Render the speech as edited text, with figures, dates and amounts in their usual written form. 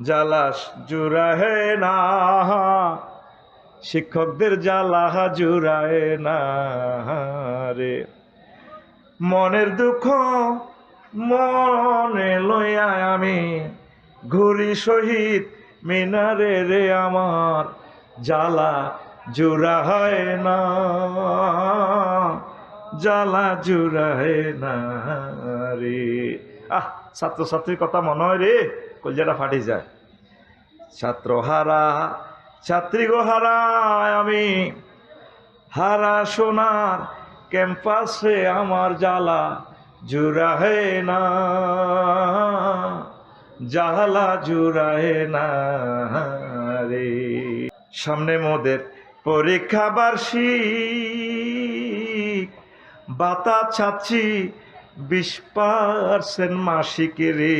জ্বালা জুড়ায় না, শিক্ষকদের জ্বালা জুড়ায় না রে। মনের দুঃখ মনে লইয়া আমি ঘুরি শহীদ মিনারে রে, আমার জ্বালা জুড়ায় না, জ্বালা জুড়ায় না রে। ছাত্রছাত্রীর কথা মনে হয় রে, কলজাটা ফাটি যায়। ছাত্র হারা ছাত্রী গো হারায় আমি, হারা সোনার ক্যাম্পাসে আমার জ্বালা জুড়ায় না, জ্বালা জুড়ায় না রে। সামনে মোদের পরীক্ষা বার্ষিক, বাতা ছাচ্ছি 20% মাসিক রে।